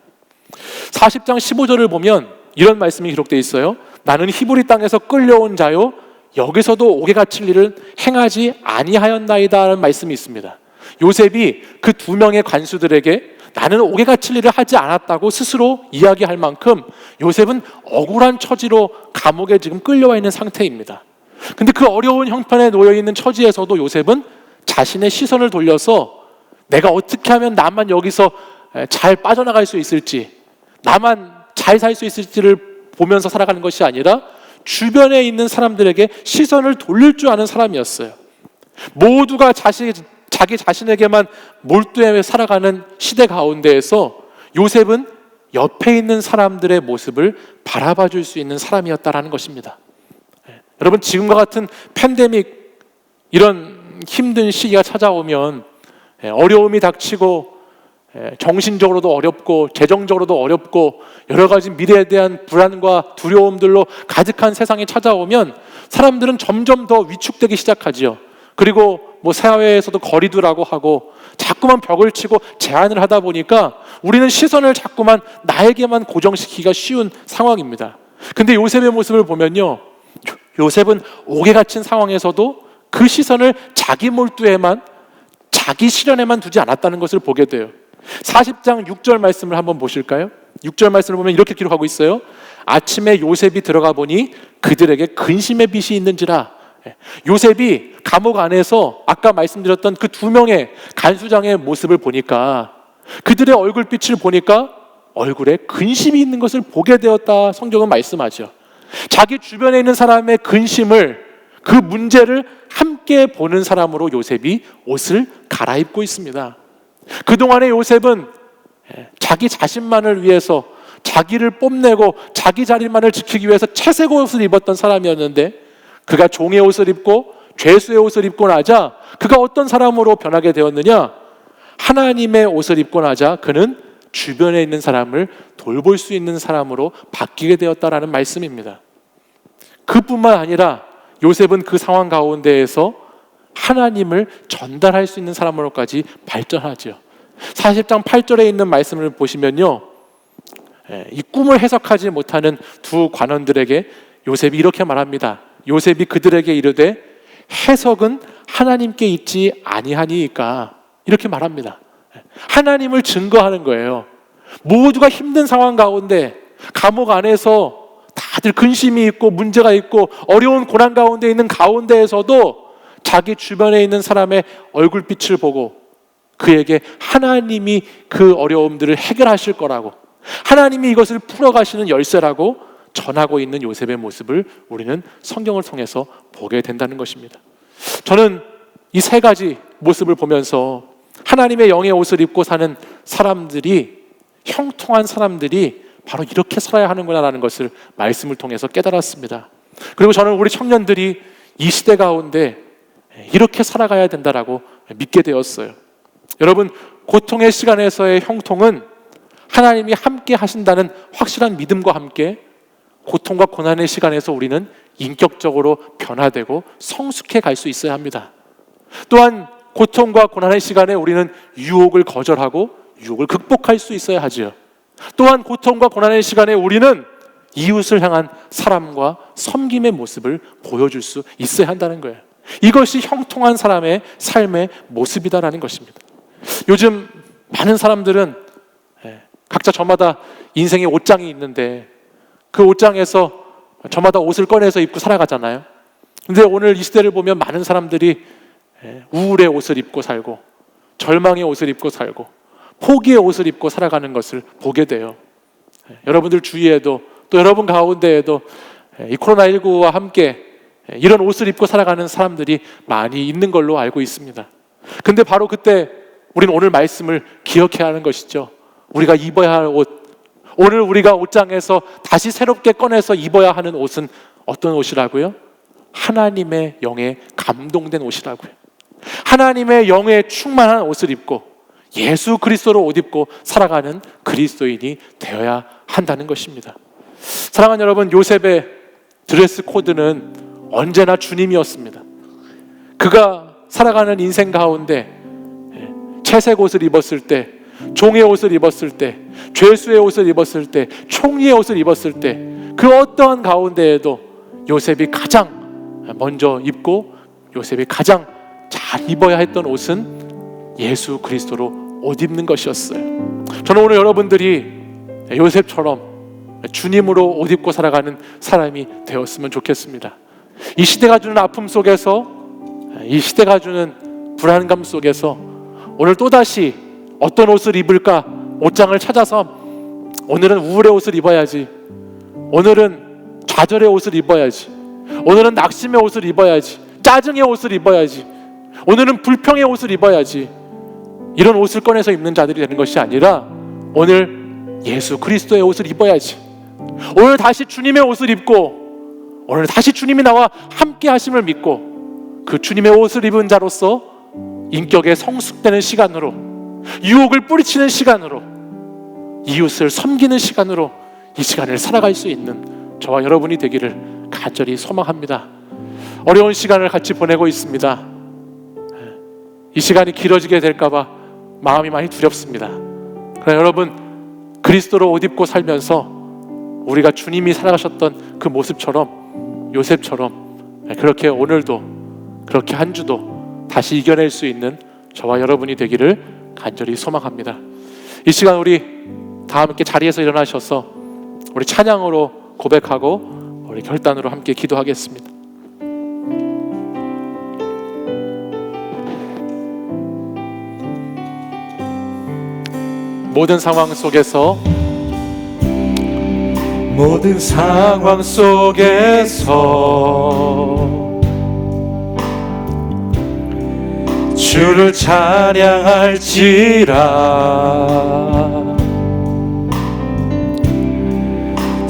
40장 15절을 보면 이런 말씀이 기록되어 있어요. 나는 히브리 땅에서 끌려온 자요 여기서도 옥에 갇힐 일을 행하지 아니하였나이다 라는 말씀이 있습니다. 요셉이 그 두 명의 관수들에게 나는 옥에 갇힐 일을 하지 않았다고 스스로 이야기할 만큼 요셉은 억울한 처지로 감옥에 지금 끌려와 있는 상태입니다. 근데 그 어려운 형편에 놓여 있는 처지에서도 요셉은 자신의 시선을 돌려서 내가 어떻게 하면 나만 여기서 잘 빠져나갈 수 있을지, 나만 잘 살 수 있을지를 보면서 살아가는 것이 아니라 주변에 있는 사람들에게 시선을 돌릴 줄 아는 사람이었어요. 모두가 자기 자신에게만 몰두해 살아가는 시대 가운데에서 요셉은 옆에 있는 사람들의 모습을 바라봐 줄 수 있는 사람이었다라는 것입니다. 여러분, 지금과 같은 팬데믹, 이런 힘든 시기가 찾아오면 어려움이 닥치고 정신적으로도 어렵고 재정적으로도 어렵고 여러 가지 미래에 대한 불안과 두려움들로 가득한 세상이 찾아오면 사람들은 점점 더 위축되기 시작하지요. 그리고 사회에서도 거리두라고 하고 자꾸만 벽을 치고 제한을 하다 보니까 우리는 시선을 자꾸만 나에게만 고정시키기가 쉬운 상황입니다. 근데 요셉의 모습을 보면요, 요셉은 옥에 갇힌 상황에서도 그 시선을 자기 몰두에만, 자기 실현에만 두지 않았다는 것을 보게 돼요. 40장 6절 말씀을 한번 보실까요? 6절 말씀을 보면 이렇게 기록하고 있어요. 아침에 요셉이 들어가 보니 그들에게 근심의 빛이 있는지라. 요셉이 감옥 안에서 아까 말씀드렸던 그 두 명의 간수장의 모습을 보니까, 그들의 얼굴빛을 보니까 얼굴에 근심이 있는 것을 보게 되었다, 성경은 말씀하죠. 자기 주변에 있는 사람의 근심을, 그 문제를 함께 보는 사람으로 요셉이 옷을 갈아입고 있습니다. 그동안의 요셉은 자기 자신만을 위해서, 자기를 뽐내고 자기 자리만을 지키기 위해서 채색 옷을 입었던 사람이었는데, 그가 종의 옷을 입고 죄수의 옷을 입고 나자 그가 어떤 사람으로 변하게 되었느냐? 하나님의 옷을 입고 나자 그는 주변에 있는 사람을 돌볼 수 있는 사람으로 바뀌게 되었다라는 말씀입니다. 그뿐만 아니라 요셉은 그 상황 가운데에서 하나님을 전달할 수 있는 사람으로까지 발전하죠. 40장 8절에 있는 말씀을 보시면요, 이 꿈을 해석하지 못하는 두 관원들에게 요셉이 이렇게 말합니다. 요셉이 그들에게 이르되 해석은 하나님께 있지 아니하니이까, 이렇게 말합니다. 하나님을 증거하는 거예요. 모두가 힘든 상황 가운데, 감옥 안에서 다들 근심이 있고 문제가 있고 어려운 고난 가운데 있는 가운데에서도 자기 주변에 있는 사람의 얼굴빛을 보고 그에게 하나님이 그 어려움들을 해결하실 거라고, 하나님이 이것을 풀어가시는 열쇠라고 전하고 있는 요셉의 모습을 우리는 성경을 통해서 보게 된다는 것입니다. 저는 이 세 가지 모습을 보면서 하나님의 영의 옷을 입고 사는 사람들이, 형통한 사람들이 바로 이렇게 살아야 하는구나라는 것을 말씀을 통해서 깨달았습니다. 그리고 저는 우리 청년들이 이 시대 가운데 이렇게 살아가야 된다라고 믿게 되었어요. 여러분, 고통의 시간에서의 형통은 하나님이 함께 하신다는 확실한 믿음과 함께 고통과 고난의 시간에서 우리는 인격적으로 변화되고 성숙해 갈 수 있어야 합니다. 또한 고통과 고난의 시간에 우리는 유혹을 거절하고 유혹을 극복할 수 있어야 하죠. 또한 고통과 고난의 시간에 우리는 이웃을 향한 사랑과 섬김의 모습을 보여줄 수 있어야 한다는 거예요. 이것이 형통한 사람의 삶의 모습이다라는 것입니다. 요즘 많은 사람들은 각자 저마다 인생의 옷장이 있는데 그 옷장에서 저마다 옷을 꺼내서 입고 살아가잖아요. 근데 오늘 이 시대를 보면 많은 사람들이 우울의 옷을 입고 살고 절망의 옷을 입고 살고 포기의 옷을 입고 살아가는 것을 보게 돼요. 여러분들 주위에도 또 여러분 가운데에도 이 코로나19와 함께 이런 옷을 입고 살아가는 사람들이 많이 있는 걸로 알고 있습니다. 근데 바로 그때 우리는 오늘 말씀을 기억해야 하는 것이죠. 우리가 입어야 할 옷, 오늘 우리가 옷장에서 다시 새롭게 꺼내서 입어야 하는 옷은 어떤 옷이라고요? 하나님의 영에 감동된 옷이라고요. 하나님의 영에 충만한 옷을 입고 예수 그리스도로 옷 입고 살아가는 그리스도인이 되어야 한다는 것입니다. 사랑하는 여러분, 요셉의 드레스 코드는 언제나 주님이었습니다. 그가 살아가는 인생 가운데 채색 옷을 입었을 때, 종의 옷을 입었을 때, 죄수의 옷을 입었을 때, 총리의 옷을 입었을 때, 그 어떠한 가운데에도 요셉이 가장 먼저 입고 요셉이 가장 잘 입어야 했던 옷은 예수 그리스도로 옷 입는 것이었어요. 저는 오늘 여러분들이 요셉처럼 주님으로 옷 입고 살아가는 사람이 되었으면 좋겠습니다. 이 시대가 주는 아픔 속에서, 이 시대가 주는 불안감 속에서 오늘 또다시 어떤 옷을 입을까 옷장을 찾아서 오늘은 우울의 옷을 입어야지, 오늘은 좌절의 옷을 입어야지, 오늘은 낙심의 옷을 입어야지, 짜증의 옷을 입어야지, 오늘은 불평의 옷을 입어야지, 이런 옷을 꺼내서 입는 자들이 되는 것이 아니라 오늘 예수 그리스도의 옷을 입어야지, 오늘 다시 주님의 옷을 입고 오늘 다시 주님이 나와 함께 하심을 믿고 그 주님의 옷을 입은 자로서 인격의 성숙되는 시간으로, 유혹을 뿌리치는 시간으로, 이웃을 섬기는 시간으로 이 시간을 살아갈 수 있는 저와 여러분이 되기를 간절히 소망합니다. 어려운 시간을 같이 보내고 있습니다. 이 시간이 길어지게 될까봐 마음이 많이 두렵습니다. 그러나 여러분, 그리스도로 옷 입고 살면서 우리가 주님이 살아가셨던 그 모습처럼, 요셉처럼 그렇게 오늘도, 그렇게 한 주도 다시 이겨낼 수 있는 저와 여러분이 되기를 간절히 소망합니다. 이 시간 우리 다 함께 자리에서 일어나셔서 우리 찬양으로 고백하고 우리 결단으로 함께 기도하겠습니다. 모든 상황 속에서, 모든 상황 속에서 주를 찬양할지라.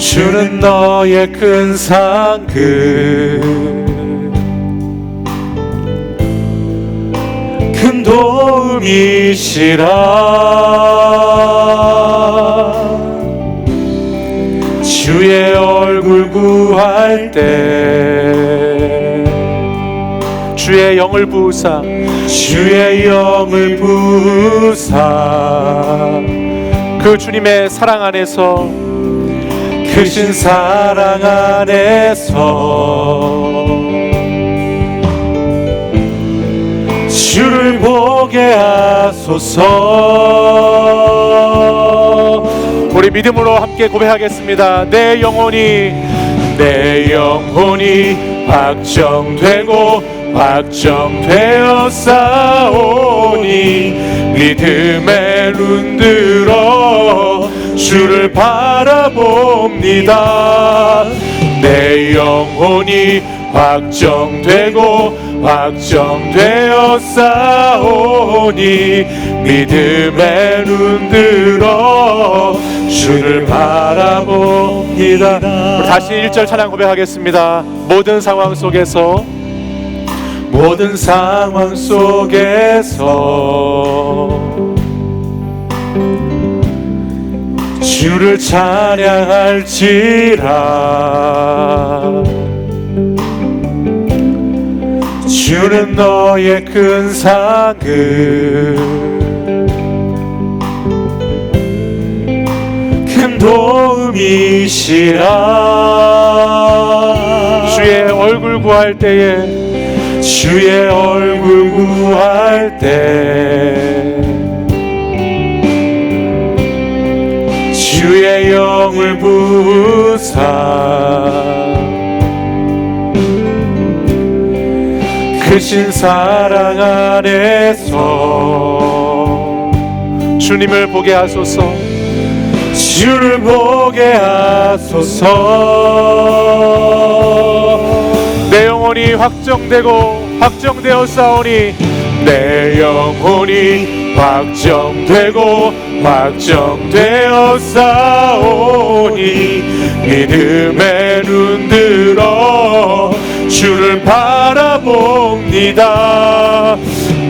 주는 너의 큰 상급 큰 도움이시라. 주의 얼굴 구할 때 주의 영을 부으사 주의 영을 부으사 그 주님의 사랑 안에서 크신 사랑 안에서 주를 보게 하소서. 우리 믿음으로 함께 고백하겠습니다. 내 영혼이 확정되고 확정되어 싸우니 믿음의 눈들어 주를 바라봅니다. 내 영혼이 확정되고 확정되어 싸우니 믿음의 눈들어 주를 바라봅니다. 우리 다시 1절 찬양 고백하겠습니다. 모든 상황 속에서 주를 찬양할지라. 주는 너의 큰 상급 큰 도움이시라. 주의 얼굴 구할 때에 주의 얼굴 구할 때 주의 영을 부으사 크신 사랑 안에서 주님을 보게 하소서. 주를 보게 하소서. 내 영혼이 확정되고 확정되어 싸우니 내 영혼이 확정되고 확정되어 싸우니 믿음의 눈들어 주를 바라봅니다.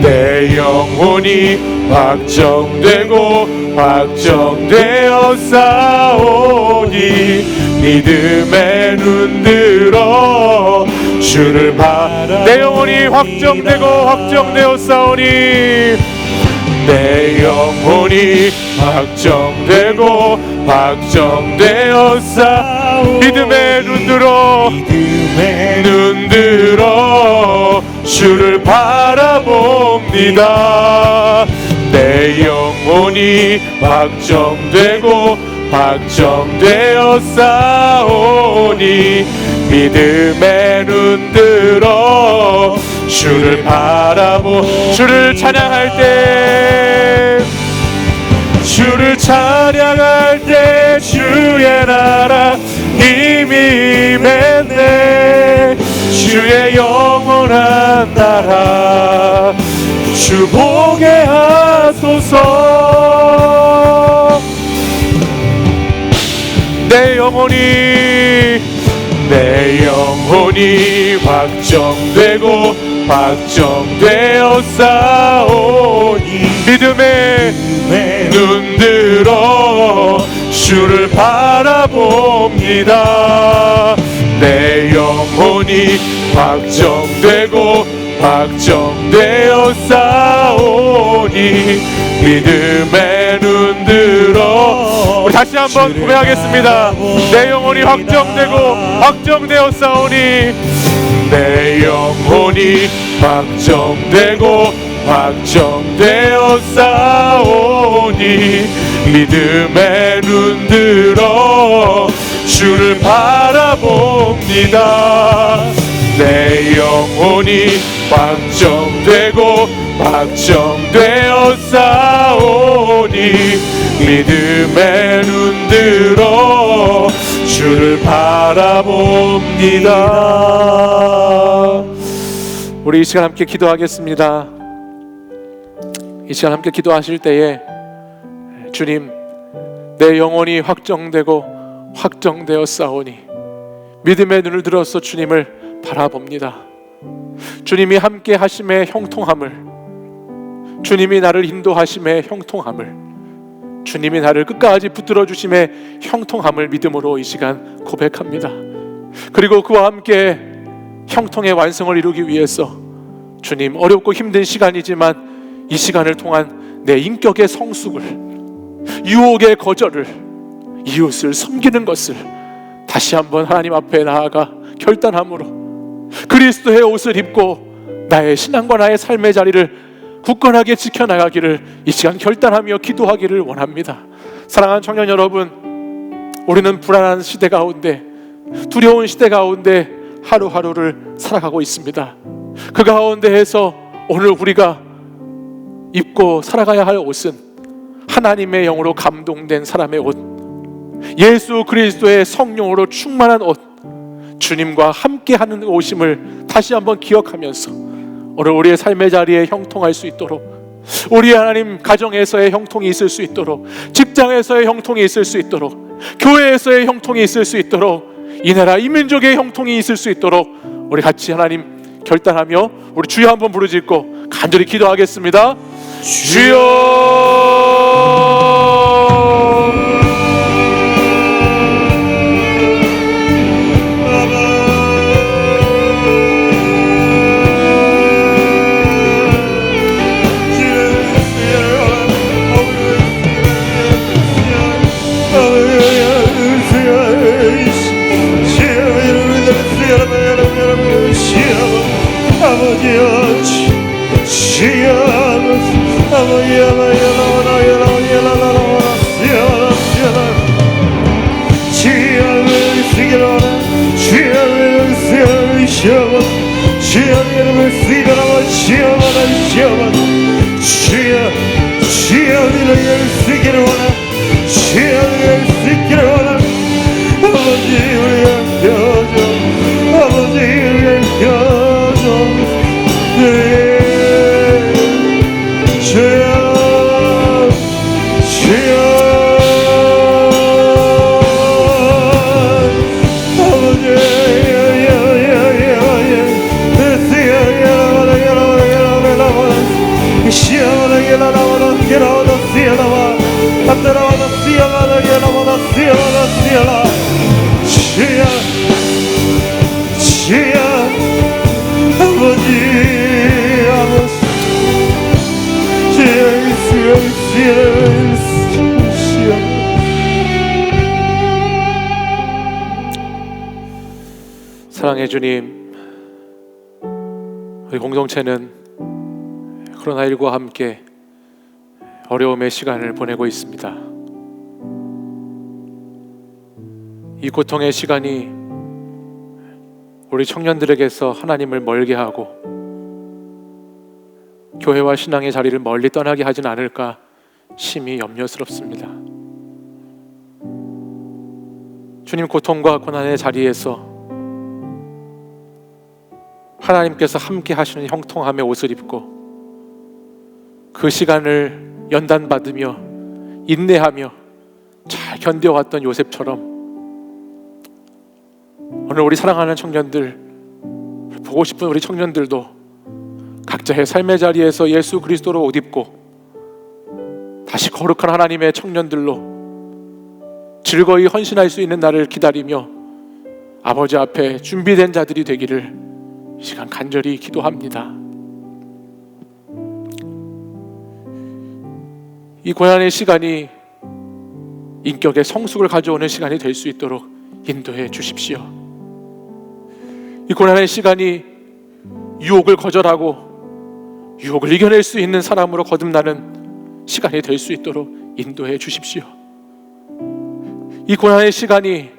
내 영혼이 확정되고 확정되어 싸우니 믿음의 눈들어 주를 내 영혼이 확정되고 확정되어 싸우니 내 영혼이 확정되고 확정되어 싸우니 믿음의 눈들어 주를 바라봅니다. 내 영혼이 확정되고 확정되어 싸우니 믿음의 눈들어 주를 주를 찬양할 때 주를 찬양할 때 주의 나라 이미 임했네. 주의 영원한 나라 주 보게 하소서. 내 영혼이 확정되고 확정되어 싸우니 믿음의 눈들어 주를 바라봅니다. 내 영혼이 확정되고 확정되어 싸우니 믿음의 눈들어 우리 다시 한번 고백하겠습니다. 내 영혼이 확정되고 확정되어 싸우니 내 영혼이 확정되고 확정되어 싸우니 믿음의 눈들어 주를 바라봅니다. 내 영혼이 확정되고 확정되어 싸우니 믿음의 눈들어 주를 바라봅니다. 우리 이 시간 함께 기도하겠습니다. 이 시간 함께 기도하실 때에 주님, 내 영혼이 확정되고 확정되었사오니 믿음의 눈을 들어서 주님을 바라봅니다. 주님이 함께 하심의 형통함을, 주님이 나를 인도하심의 형통함을, 주님이 나를 끝까지 붙들어 주심의 형통함을 믿음으로 이 시간 고백합니다. 그리고 그와 함께 형통의 완성을 이루기 위해서 주님, 어렵고 힘든 시간이지만 이 시간을 통한 내 인격의 성숙을, 유혹의 거절을, 이웃을 섬기는 것을 다시 한번 하나님 앞에 나아가 결단함으로 그리스도의 옷을 입고 나의 신앙과 나의 삶의 자리를 굳건하게 지켜나가기를 이 시간 결단하며 기도하기를 원합니다. 사랑하는 청년 여러분, 우리는 불안한 시대 가운데, 두려운 시대 가운데 하루하루를 살아가고 있습니다. 그 가운데에서 오늘 우리가 입고 살아가야 할 옷은 하나님의 영으로 감동된 사람의 옷, 예수 그리스도의 성령으로 충만한 옷, 주님과 함께하는 옷임을 다시 한번 기억하면서 오늘 우리의 삶의 자리에 형통할 수 있도록, 우리 하나님 가정에서의 형통이 있을 수 있도록, 직장에서의 형통이 있을 수 있도록, 교회에서의 형통이 있을 수 있도록, 이 나라 이 민족의 형통이 있을 수 있도록 우리 같이 하나님 결단하며 우리 주여 한번 부르짖고 간절히 기도하겠습니다. 주여! 사랑의 주님, 우리 공동체는 코로나19와 함께 어려움의 시간을 보내고 있습니다. 이 고통의 시간이 우리 청년들에게서 하나님을 멀게 하고 교회와 신앙의 자리를 멀리 떠나게 하진 않을까 심히 염려스럽습니다. 주님, 고통과 고난의 자리에서 하나님께서 함께 하시는 형통함의 옷을 입고 그 시간을 연단받으며 인내하며 잘 견뎌왔던 요셉처럼 오늘 우리 사랑하는 청년들, 보고 싶은 우리 청년들도 각자의 삶의 자리에서 예수 그리스도로 옷 입고 다시 거룩한 하나님의 청년들로 즐거이 헌신할 수 있는 날을 기다리며 아버지 앞에 준비된 자들이 되기를 이 시간 간절히 기도합니다. 이 고난의 시간이 인격의 성숙을 가져오는 시간이 될 수 있도록 인도해 주십시오. 이 고난의 시간이 유혹을 거절하고 유혹을 이겨낼 수 있는 사람으로 거듭나는 시간이 될 수 있도록 인도해 주십시오. 이 고난의 시간이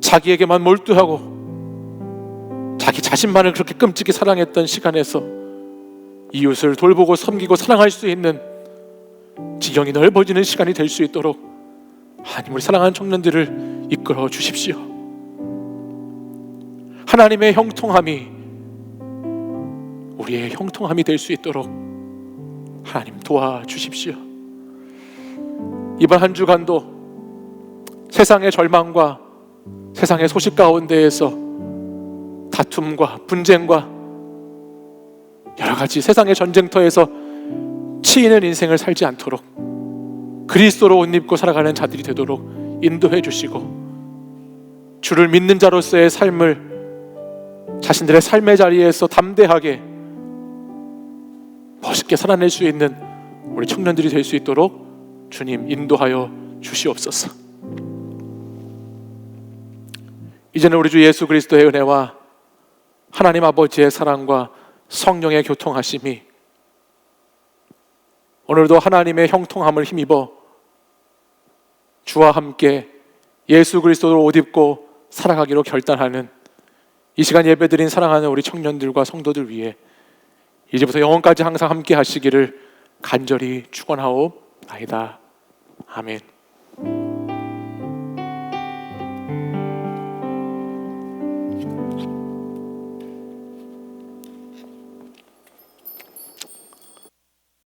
자기에게만 몰두하고 자기 자신만을 그렇게 끔찍히 사랑했던 시간에서 이웃을 돌보고 섬기고 사랑할 수 있는 지경이 넓어지는 시간이 될 수 있도록 하나님, 우리 사랑하는 청년들을 이끌어 주십시오. 하나님의 형통함이 우리의 형통함이 될 수 있도록 하나님 도와주십시오. 이번 한 주간도 세상의 절망과 세상의 소식 가운데에서 다툼과 분쟁과 여러 가지 세상의 전쟁터에서 치이는 인생을 살지 않도록 그리스도로 옷 입고 살아가는 자들이 되도록 인도해 주시고, 주를 믿는 자로서의 삶을 자신들의 삶의 자리에서 담대하게 멋있게 살아낼 수 있는 우리 청년들이 될 수 있도록 주님 인도하여 주시옵소서. 이제는 우리 주 예수 그리스도의 은혜와 하나님 아버지의 사랑과 성령의 교통하심이 오늘도 하나님의 형통함을 힘입어 주와 함께 예수 그리스도로 옷 입고 살아가기로 결단하는 이 시간 예배드린 사랑하는 우리 청년들과 성도들 위해 이제부터 영원까지 항상 함께 하시기를 간절히 축원하옵나이다. 아멘.